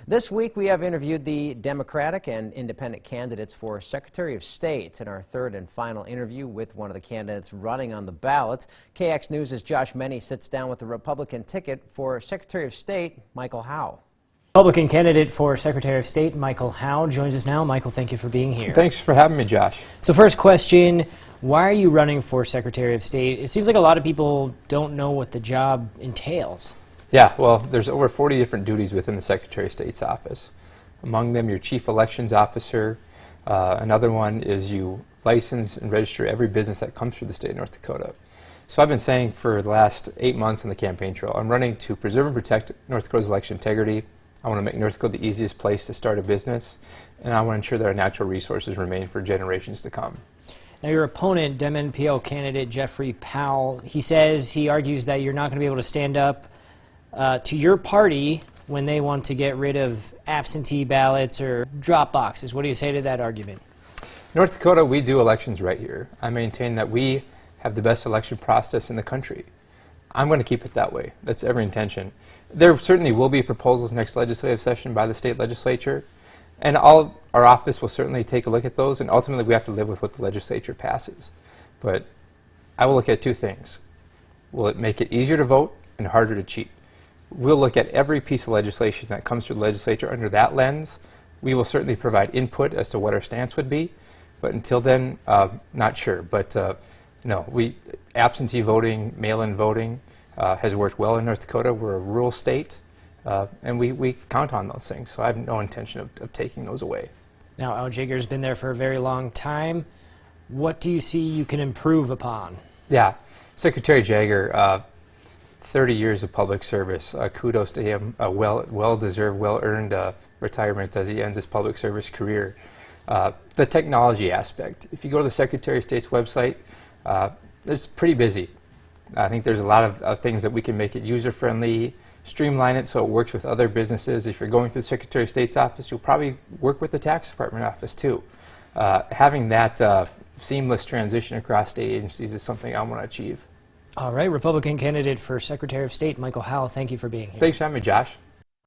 This week we have interviewed the Democratic and Independent candidates for Secretary of State in our third and final interview with one of the candidates running on the ballot. KX News' Josh Meny sits down with the Republican ticket for Secretary of State, Michael Howe. Republican candidate for Secretary of State, Michael Howe, joins us now. Michael, thank you for being here. Thanks for having me, Josh. So first question, why are you running for Secretary of State? It seems like a lot of people don't know what the job entails. Yeah, well, there's over 40 different duties within the Secretary of State's office. Among them, your Chief Elections Officer. Another one is you license and register every business that comes through the state of North Dakota. So I've been saying for the last 8 months on the campaign trail, I'm running to preserve and protect North Dakota's election integrity. I want to make North Dakota the easiest place to start a business, and I want to ensure that our natural resources remain for generations to come. Now, your opponent, Dem-NPO candidate Jeffrey Powell, he argues that you're not going to be able to stand up to your party when they want to get rid of absentee ballots or drop boxes. What do you say to that argument? North Dakota, we do elections right here. I maintain that we have the best election process in the country. I'm going to keep it that way. That's every intention. There certainly will be proposals next legislative session by the state legislature, and our office will certainly take a look at those, and ultimately we have to live with what the legislature passes. But I will look at two things. Will it make it easier to vote and harder to cheat? We'll look at every piece of legislation that comes through the legislature under that lens. We will certainly provide input as to what our stance would be, but until then, not sure. But no, absentee voting, mail-in voting has worked well in North Dakota. We're a rural state, and we count on those things, so I have no intention of taking those away. Now, Al Jager's been there for a very long time. What do you see you can improve upon? Yeah, Secretary Jager, 30 years of public service. Kudos to him. A well-deserved, well-earned retirement as he ends his public service career. The technology aspect. If you go to the Secretary of State's website, it's pretty busy. I think there's a lot of things that we can make it user-friendly, streamline it so it works with other businesses. If you're going through the Secretary of State's office, you'll probably work with the tax department office too. Having that seamless transition across state agencies is something I want to achieve. All right, Republican candidate for Secretary of State, Michael Howe, thank you for being here. Thanks for having me, Josh.